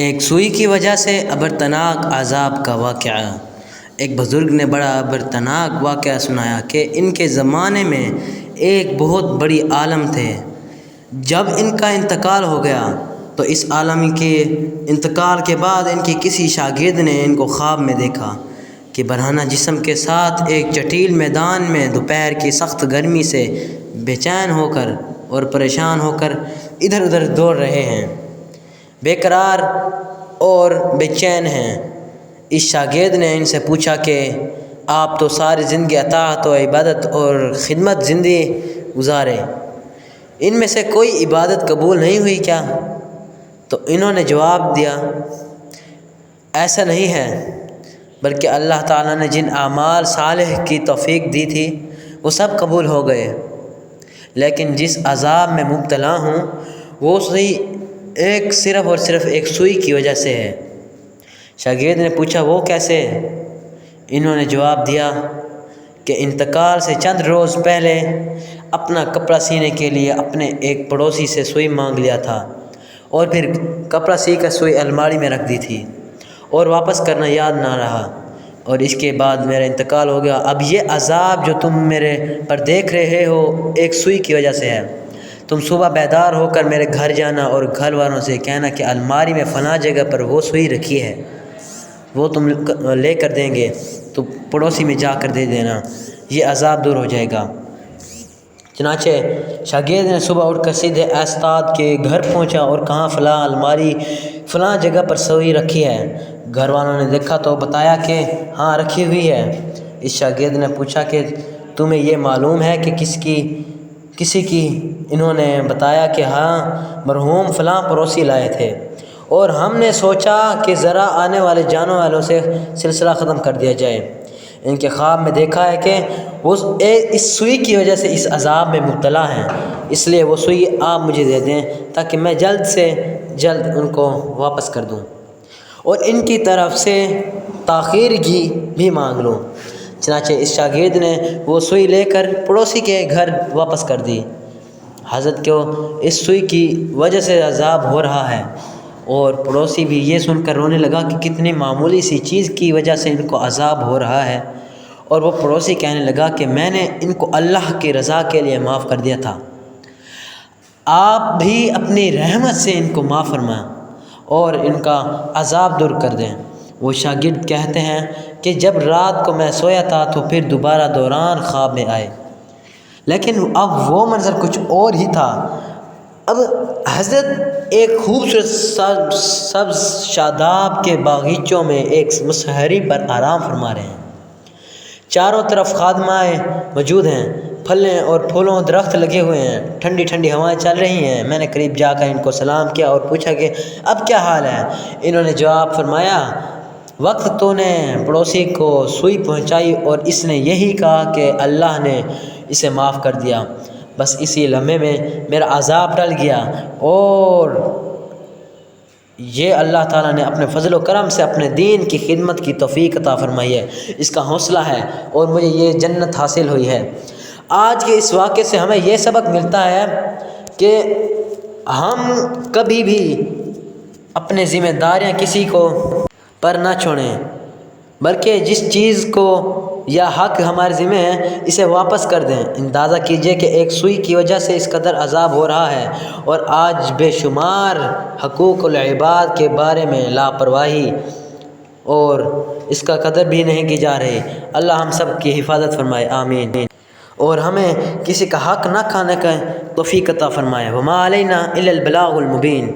ایک سوئی کی وجہ سے ابرتناک عذاب کا واقعہ۔ ایک بزرگ نے بڑا ابرتناک واقعہ سنایا کہ ان کے زمانے میں ایک بہت بڑی عالم تھے۔ جب ان کا انتقال ہو گیا تو اس عالم کے انتقال کے بعد ان کے کسی شاگرد نے ان کو خواب میں دیکھا کہ برہنہ جسم کے ساتھ ایک جٹیل میدان میں دوپہر کی سخت گرمی سے بے چین ہو کر اور پریشان ہو کر ادھر ادھر دوڑ رہے ہیں، بے قرار اور بے چین ہیں۔ اس شاگرد نے ان سے پوچھا کہ آپ تو ساری زندگی اطاعت و عبادت اور خدمت زندگی گزارے، ان میں سے کوئی عبادت قبول نہیں ہوئی کیا؟ تو انہوں نے جواب دیا، ایسا نہیں ہے، بلکہ اللہ تعالیٰ نے جن اعمال صالح کی توفیق دی تھی وہ سب قبول ہو گئے، لیکن جس عذاب میں مبتلا ہوں وہ صرف اور صرف ایک سوئی کی وجہ سے ہے۔ شاگرد نے پوچھا، وہ کیسے؟ انہوں نے جواب دیا کہ انتقال سے چند روز پہلے اپنا کپڑا سینے کے لیے اپنے ایک پڑوسی سے سوئی مانگ لیا تھا اور پھر کپڑا سی کر سوئی الماری میں رکھ دی تھی اور واپس کرنا یاد نہ رہا، اور اس کے بعد میرا انتقال ہو گیا۔ اب یہ عذاب جو تم میرے پر دیکھ رہے ہو ایک سوئی کی وجہ سے ہے۔ تم صبح بیدار ہو کر میرے گھر جانا اور گھر والوں سے کہنا کہ الماری میں فلاں جگہ پر وہ سوئی رکھی ہے، وہ تم لے کر دیں گے تو پڑوسی میں جا کر دے دینا، یہ عذاب دور ہو جائے گا۔ چنانچہ شاگرد نے صبح اٹھ کر سیدھے استاد کے گھر پہنچا اور کہاں فلاں الماری فلاں جگہ پر سوئی رکھی ہے۔ گھر والوں نے دیکھا تو بتایا کہ ہاں رکھی ہوئی ہے۔ اس شاگرد نے پوچھا کہ تمہیں یہ معلوم ہے کہ کسی کی؟ انہوں نے بتایا کہ ہاں، مرحوم فلاں پڑوسی لائے تھے اور ہم نے سوچا کہ ذرا آنے والے جانے والوں سے سلسلہ ختم کر دیا جائے۔ ان کے خواب میں دیکھا ہے کہ وہ اس سوئی کی وجہ سے اس عذاب میں مبتلا ہیں، اس لیے وہ سوئی آپ مجھے دے دیں تاکہ میں جلد سے جلد ان کو واپس کر دوں اور ان کی طرف سے تاخیر کی بھی مانگ لوں۔ چنانچہ اس شاگرد نے وہ سوئی لے کر پڑوسی کے گھر واپس کر دی۔ حضرت کو اس سوئی کی وجہ سے عذاب ہو رہا ہے، اور پڑوسی بھی یہ سن کر رونے لگا کہ کتنی معمولی سی چیز کی وجہ سے ان کو عذاب ہو رہا ہے، اور وہ پڑوسی کہنے لگا کہ میں نے ان کو اللہ کی رضا کے لیے معاف کر دیا تھا، آپ بھی اپنی رحمت سے ان کو معاف فرمائیں اور ان کا عذاب دور کر دیں۔ وہ شاگرد کہتے ہیں کہ جب رات کو میں سویا تھا تو پھر دوبارہ دوران خواب میں آئے، لیکن اب وہ منظر کچھ اور ہی تھا۔ اب حضرت ایک خوبصورت سبز شاداب کے باغیچوں میں ایک مصحری پر آرام فرما رہے ہیں۔ چاروں طرف خادمائیں موجود ہیں، پھلیں اور پھولوں درخت لگے ہوئے ہیں، ٹھنڈی ٹھنڈی ہوائیں چل رہی ہیں۔ میں نے قریب جا کر ان کو سلام کیا اور پوچھا کہ اب کیا حال ہے؟ انہوں نے جواب فرمایا، وقت تو نے پڑوسی کو سوئی پہنچائی اور اس نے یہی کہا کہ اللہ نے اسے معاف کر دیا، بس اسی لمحے میں میرا عذاب ٹل گیا، اور یہ اللہ تعالیٰ نے اپنے فضل و کرم سے اپنے دین کی خدمت کی توفیق عطا فرمائی ہے، اس کا حوصلہ ہے اور مجھے یہ جنت حاصل ہوئی ہے۔ آج کے اس واقعے سے ہمیں یہ سبق ملتا ہے کہ ہم کبھی بھی اپنے ذمہ داریاں کسی کو پر نہ چھوڑیں، بلکہ جس چیز کو یا حق ہمارے ذمہ ہے اسے واپس کر دیں۔ اندازہ کیجئے کہ ایک سوئی کی وجہ سے اس قدر عذاب ہو رہا ہے، اور آج بے شمار حقوق العباد کے بارے میں لاپرواہی اور اس کا قدر بھی نہیں کی جا رہی۔ اللہ ہم سب کی حفاظت فرمائے، آمین، اور ہمیں کسی کا حق نہ کھانے کا توفیق عطا فرمائے۔ وما علینا الا البلاغ المبین۔